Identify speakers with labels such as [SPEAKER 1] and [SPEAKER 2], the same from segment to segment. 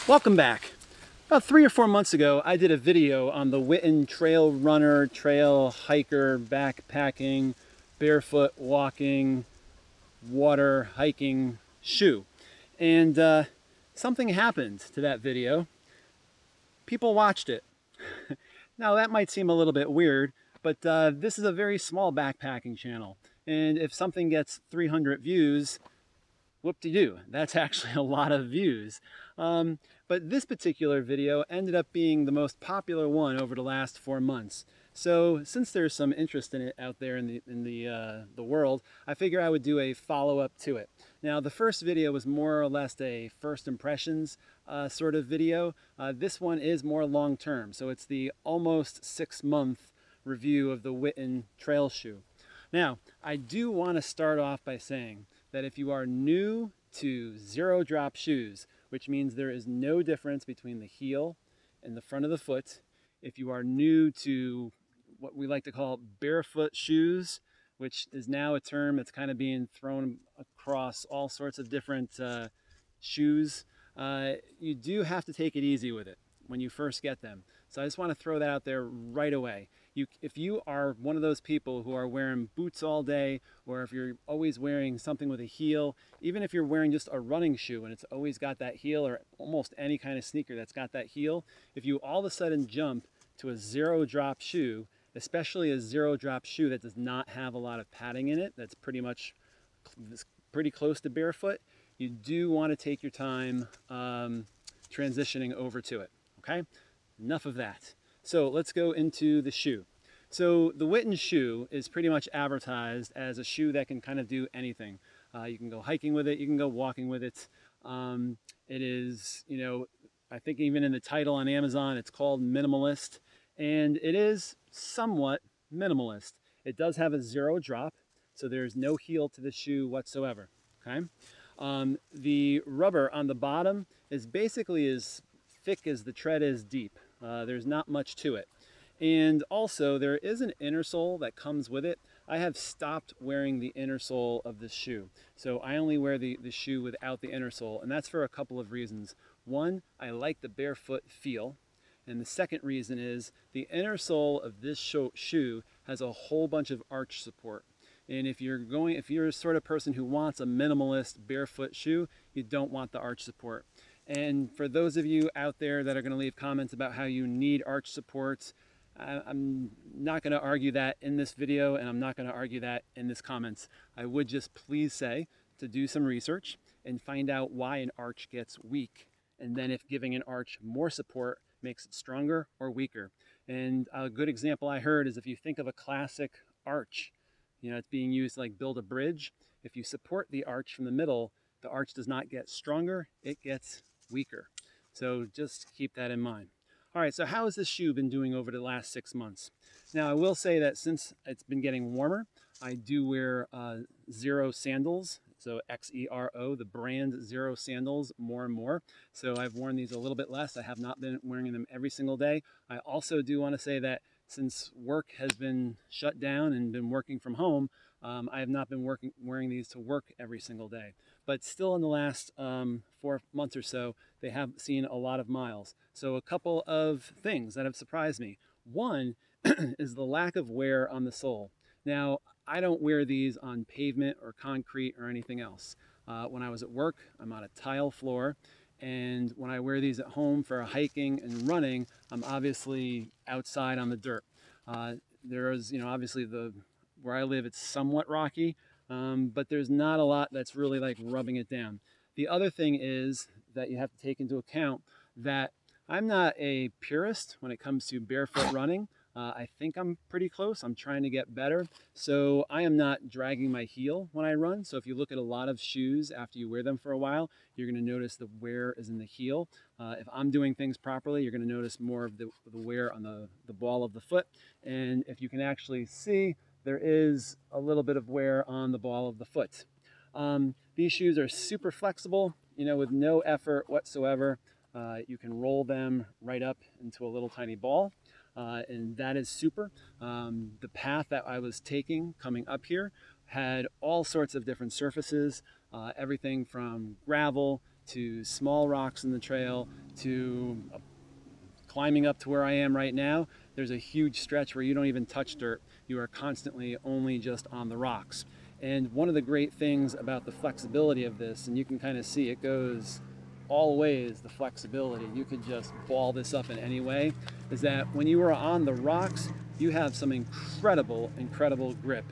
[SPEAKER 1] Welcome back. About 3 or 4 months ago, I did a video on the Whitin trail runner, trail hiker, backpacking, barefoot walking, water hiking shoe. And something happened to that video. People watched it. Now that might seem a little bit weird, but this is a very small backpacking channel. And if something gets 300 views, whoop-de-doo, that's actually a lot of views. But this particular video ended up being the most popular one over the last 4 months. So since there's some interest in it out there in the world, I figure I would do a follow-up to it. Now the first video was more or less a first impressions sort of video. This one is more long-term, so it's the almost 6-month review of the Whitin trail shoe. Now I do want to start off by saying that if you are new to zero drop shoes, which means there is no difference between the heel and the front of the foot, if you are new to what we like to call barefoot shoes, which is now a term that's kind of being thrown across all sorts of different shoes, you do have to take it easy with it when you first get them. So I just want to throw that out there right away. If you are one of those people who are wearing boots all day, or if you're always wearing something with a heel, even if you're wearing just a running shoe and it's always got that heel, or almost any kind of sneaker that's got that heel, if you all of a sudden jump to a zero drop shoe, especially a zero drop shoe that does not have a lot of padding in it, that's pretty close to barefoot, you do want to take your time transitioning over to it. Okay, enough of that. So let's go into the shoe. So the Whitin shoe is pretty much advertised as a shoe that can kind of do anything. You can go hiking with it, you can go walking with it. It is, you know, I think even in the title on Amazon, it's called minimalist, and it is somewhat minimalist. It does have a zero drop, so there's no heel to the shoe whatsoever. Okay. The rubber on the bottom is basically as thick as the tread is deep. There's not much to it. And also there is an inner sole that comes with it. I have stopped wearing the inner sole of this shoe. So I only wear the shoe without the inner sole, and that's for a couple of reasons. One, I like the barefoot feel. And the second reason is the inner sole of this shoe has a whole bunch of arch support. And if you're a sort of person who wants a minimalist barefoot shoe, you don't want the arch support. And for those of you out there that are going to leave comments about how you need arch supports, I'm not going to argue that in this video, and I'm not going to argue that in this comments. I would just please say to do some research and find out why an arch gets weak, and then if giving an arch more support makes it stronger or weaker. And a good example I heard is if you think of a classic arch, you know, it's being used to like build a bridge. If you support the arch from the middle, the arch does not get stronger, it gets weaker. So just keep that in mind. All right, so how has this shoe been doing over the last 6 months? Now I will say that since it's been getting warmer, I do wear Zero sandals. So Xero, the brand Zero sandals, more and more. So I've worn these a little bit less. I have not been wearing them every single day. I also do want to say that since work has been shut down and been working from home, I have not been wearing these to work every single day. But still in the last 4 months or so, they have seen a lot of miles. So a couple of things that have surprised me. One is the lack of wear on the sole. Now, I don't wear these on pavement or concrete or anything else. When I was at work, I'm on a tile floor. And when I wear these at home for hiking and running, I'm obviously outside on the dirt. There is, you know, obviously where I live, it's somewhat rocky, but there's not a lot that's really like rubbing it down. The other thing is that you have to take into account that I'm not a purist when it comes to barefoot running. I think I'm pretty close. I'm trying to get better. So I am not dragging my heel when I run. So if you look at a lot of shoes after you wear them for a while, you're going to notice the wear is in the heel. If I'm doing things properly, you're going to notice more of the wear on the ball of the foot. And if you can actually see, there is a little bit of wear on the ball of the foot. These shoes are super flexible, you know, with no effort whatsoever. You can roll them right up into a little tiny ball. And that is super. The path that I was taking coming up here had all sorts of different surfaces, everything from gravel to small rocks in the trail, to climbing up to where I am right now. There's a huge stretch where you don't even touch dirt. You are constantly only just on the rocks. And one of the great things about the flexibility of this, and you can kind of see it goes all ways, the flexibility, you could just ball this up in any way, is that when you are on the rocks, you have some incredible, incredible grip.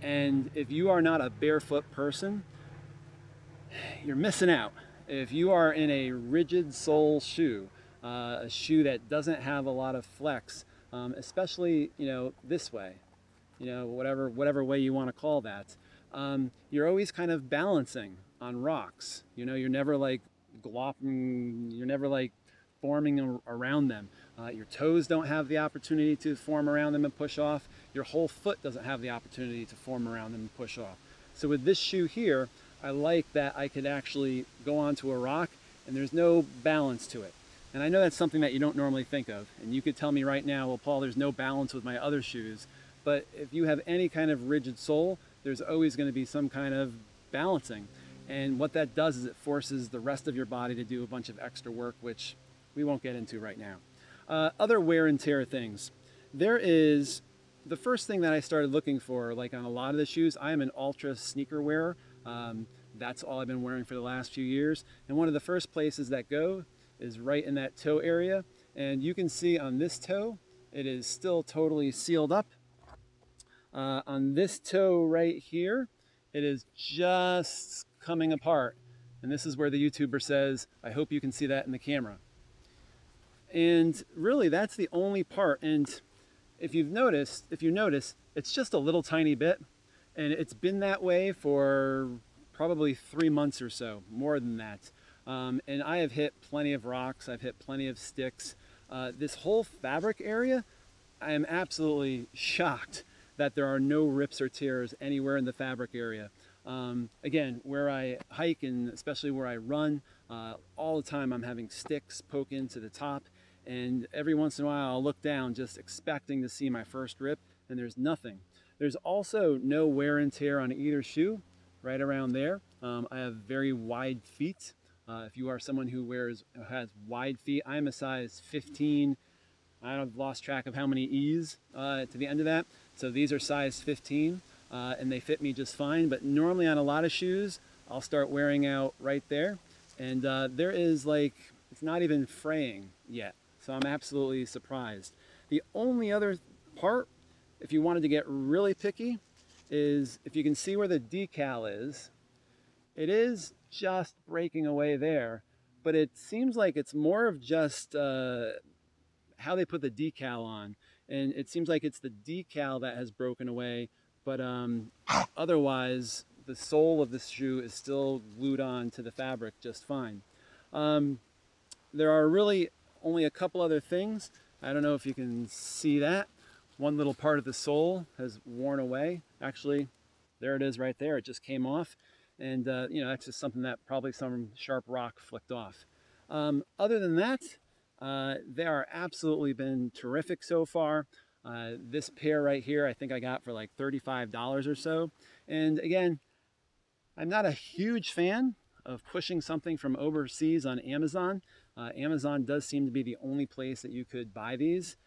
[SPEAKER 1] And if you are not a barefoot person, you're missing out. If you are in a rigid sole shoe, a shoe that doesn't have a lot of flex, especially, you know, this way, you know, whatever way you want to call that, you're always kind of balancing on rocks. You know, you're never like glopping, you're never like forming around them. Your toes don't have the opportunity to form around them and push off. Your whole foot doesn't have the opportunity to form around them and push off. So with this shoe here, I like that I could actually go onto a rock and there's no balance to it. And I know that's something that you don't normally think of. And you could tell me right now, well, Paul, there's no balance with my other shoes. But if you have any kind of rigid sole, there's always going to be some kind of balancing. And what that does is it forces the rest of your body to do a bunch of extra work, which we won't get into right now. Other wear and tear things. There is the first thing that I started looking for, like on a lot of the shoes. I am an ultra sneaker wearer. That's all I've been wearing for the last few years. And one of the first places that go is right in that toe area. And you can see on this toe, it is still totally sealed up. On this toe right here, it is just coming apart. And this is where the YouTuber says, I hope you can see that in the camera. And really, that's the only part. And if you notice, it's just a little tiny bit. And it's been that way for probably 3 months or so, more than that. And I have hit plenty of rocks. I've hit plenty of sticks. This whole fabric area, I am absolutely shocked that there are no rips or tears anywhere in the fabric area. Again, where I hike and especially where I run, all the time I'm having sticks poke into the top. And every once in a while I'll look down just expecting to see my first rip, and there's nothing. There's also no wear and tear on either shoe, right around there. I have very wide feet. If you are someone who has wide feet, I'm a size 15. I've lost track of how many E's to the end of that. So these are size 15 and they fit me just fine. But normally on a lot of shoes, I'll start wearing out right there. And there is like, it's not even fraying yet. So I'm absolutely surprised. The only other part, if you wanted to get really picky, is if you can see where the decal is, it is just breaking away there, but it seems like it's more of just how they put the decal on. And it seems like it's the decal that has broken away, but otherwise the sole of the shoe is still glued on to the fabric just fine. There are really only a couple other things. I don't know if you can see that. One little part of the sole has worn away. Actually, there it is right there. It just came off. And, you know, that's just something that probably some sharp rock flicked off. Other than that, they are absolutely been terrific so far. This pair right here, I think I got for like $35 or so. And again, I'm not a huge fan of pushing something from overseas on Amazon. Amazon does seem to be the only place that you could buy these.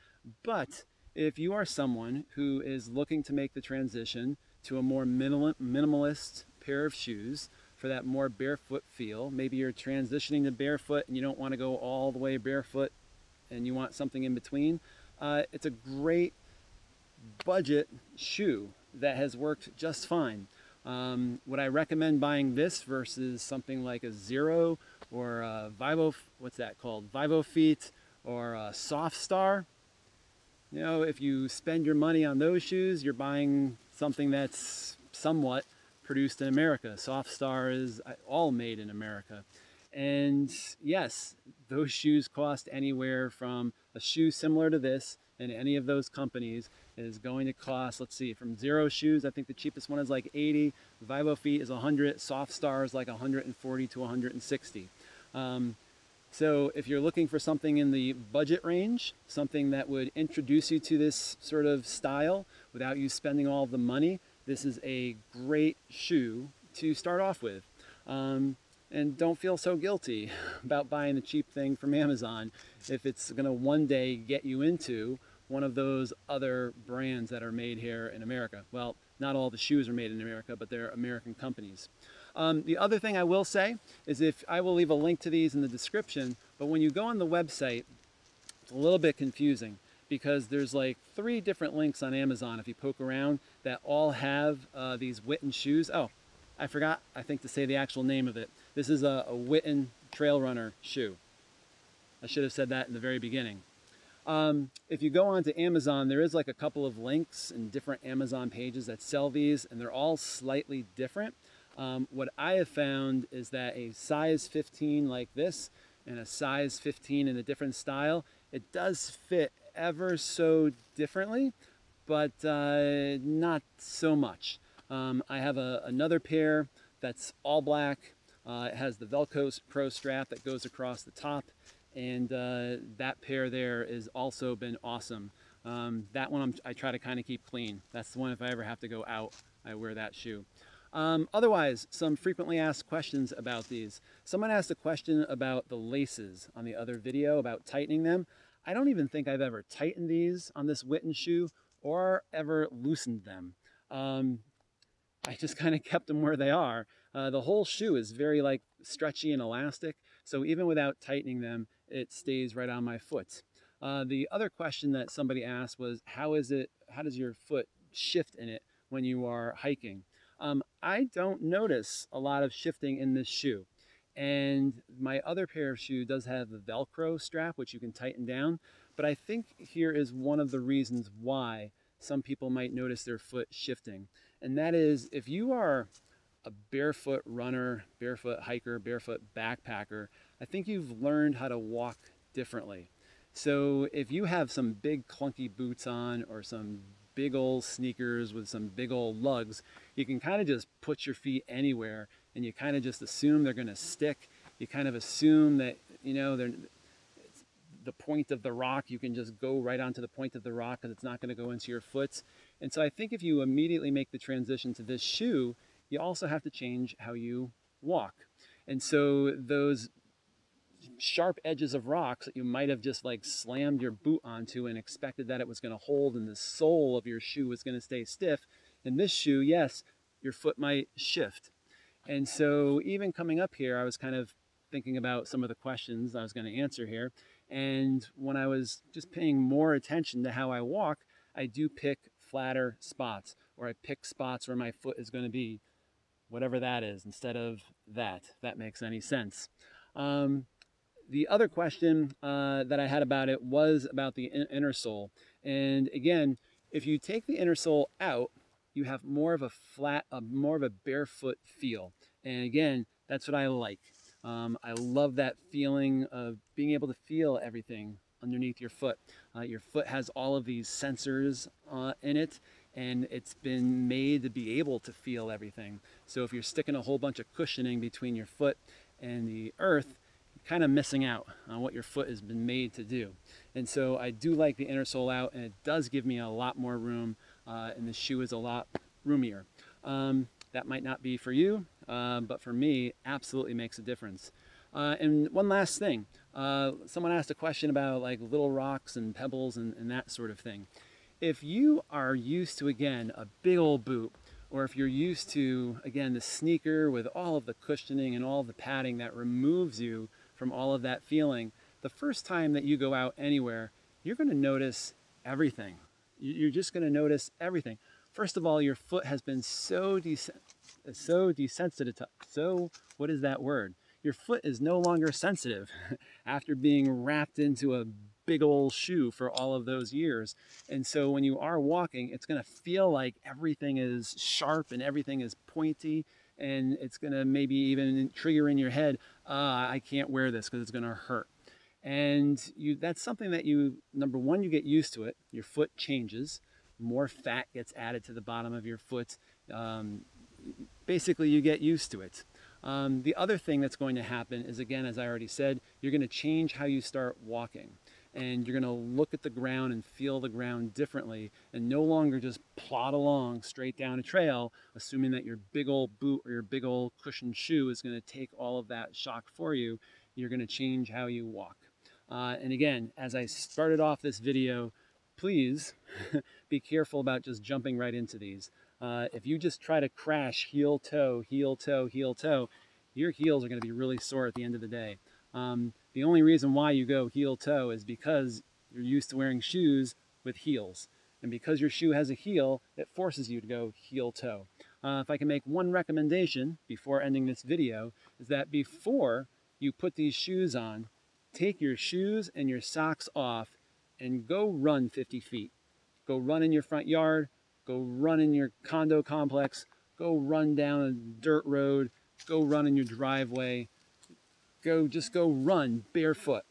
[SPEAKER 1] But if you are someone who is looking to make the transition to a more minimalist pair of shoes for that more barefoot feel, maybe you're transitioning to barefoot and you don't want to go all the way barefoot and you want something in between, it's a great budget shoe that has worked just fine. Would I recommend buying this versus something like a Zero or a what's that called? Vivo Feet or a Soft Star? You know, if you spend your money on those shoes, you're buying something that's somewhat produced in America. Soft Star is all made in America. And yes, those shoes cost anywhere from a shoe similar to this in any of those companies is going to cost, let's see, from Zero shoes, I think the cheapest one is like 80, Vivo Feet is 100, Soft Star is like 140 to 160. So if you're looking for something in the budget range, something that would introduce you to this sort of style without you spending all the money, this is a great shoe to start off with. And don't feel so guilty about buying the cheap thing from Amazon if it's going to one day get you into one of those other brands that are made here in America. Well, not all the shoes are made in America, but they're American companies. The other thing I will say is I will leave a link to these in the description, but when you go on the website, it's a little bit confusing because there's like 3 different links on Amazon if you poke around that all have these Whitin shoes. Oh, I forgot, I think, to say the actual name of it. This is a Whitin Trail Runner shoe. I should have said that in the very beginning. If you go onto Amazon, there is like a couple of links in different Amazon pages that sell these, and they're all slightly different. What I have found is that a size 15 like this and a size 15 in a different style, it does fit ever so differently, but not so much. I have another pair that's all black. It has the Velcro strap that goes across the top, and that pair there has also been awesome. That one I try to kind of keep clean. That's the one if I ever have to go out, I wear that shoe. Otherwise, some frequently asked questions about these. Someone asked a question about the laces on the other video, about tightening them. I don't even think I've ever tightened these on this Whitin shoe or ever loosened them. I just kind of kept them where they are. The whole shoe is very like stretchy and elastic, so even without tightening them, it stays right on my foot. The other question that somebody asked was, how does your foot shift in it when you are hiking? I don't notice a lot of shifting in this shoe. And my other pair of shoe does have the Velcro strap, which you can tighten down. But I think here is one of the reasons why some people might notice their foot shifting. And that is, if you are a barefoot runner, barefoot hiker, barefoot backpacker, I think you've learned how to walk differently. So if you have some big clunky boots on or some big old sneakers with some big old lugs, you can kind of just put your feet anywhere and you kind of just assume they're going to stick. You kind of assume that, you know, the point of the rock, you can just go right onto the point of the rock because it's not going to go into your foot. And so I think if you immediately make the transition to this shoe, you also have to change how you walk. And so those sharp edges of rocks that you might have just like slammed your boot onto and expected that it was going to hold and the sole of your shoe was going to stay stiff, in this shoe, yes, your foot might shift. And so even coming up here, I was kind of thinking about some of the questions I was going to answer here. And when I was just paying more attention to how I walk, I do pick flatter spots, or I pick spots where my foot is going to be whatever that is instead of that, if that makes any sense. The other question that I had about it was about the inner sole. And again, if you take the inner sole out, you have more of a flat, more of a barefoot feel. And again, that's what I like. I love that feeling of being able to feel everything underneath your foot. Your foot has all of these sensors in it, and it's been made to be able to feel everything. So if you're sticking a whole bunch of cushioning between your foot and the earth, you're kind of missing out on what your foot has been made to do. And so I do like the inner sole out, and it does give me a lot more room, and the shoe is a lot roomier. That might not be for you, but for me, absolutely makes a difference. And one last thing, someone asked a question about like little rocks and pebbles and that sort of thing. If you are used to, again, a big old boot, or if you're used to, again, the sneaker with all of the cushioning and all of the padding that removes you from all of that feeling, the first time that you go out anywhere, you're going to notice everything. You're just going to notice everything. First of all, your foot has been so desensitized. So, what is that word? Your foot is no longer sensitive after being wrapped into a big old shoe for all of those years. And so when you are walking, it's going to feel like everything is sharp and everything is pointy, and it's going to maybe even trigger in your head, I can't wear this because it's going to hurt. And that's something that number one, you get used to it. Your foot changes. More fat gets added to the bottom of your foot. Basically, you get used to it. The other thing that's going to happen is, again, as I already said, you're going to change how you start walking. and you're going to look at the ground and feel the ground differently, and no longer just plod along straight down a trail, assuming that your big old boot or your big old cushioned shoe is going to take all of that shock for you. You're going to change how you walk. And again, as I started off this video, please be careful about just jumping right into these. If you just try to crash heel toe, heel toe, heel toe, your heels are going to be really sore at the end of the day. The only reason why you go heel toe is because you're used to wearing shoes with heels. And because your shoe has a heel, it forces you to go heel toe. If I can make one recommendation before ending this video, is that before you put these shoes on, take your shoes and your socks off and go run 50 feet. Go run in your front yard, go run in your condo complex, go run down a dirt road, go run in your driveway, just go run barefoot.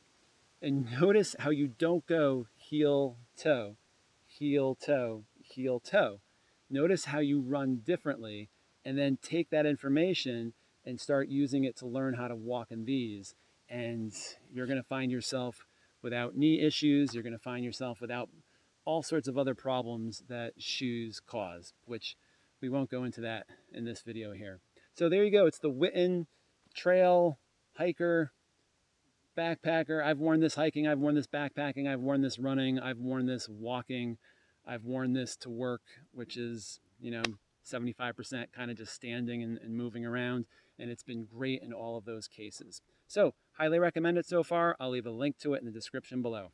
[SPEAKER 1] And notice how you don't go heel toe, heel toe, heel toe. Notice how you run differently, and then take that information and start using it to learn how to walk in these. And you're going to find yourself without knee issues. You're going to find yourself without all sorts of other problems that shoes cause, which we won't go into that in this video here. So there you go. It's the Whitin Trail Hiker Backpacker. I've worn this hiking, I've worn this backpacking, I've worn this running, I've worn this walking, I've worn this to work, which is, 75% kind of just standing and moving around, and it's been great in all of those cases. So, highly recommend it so far. I'll leave a link to it in the description below.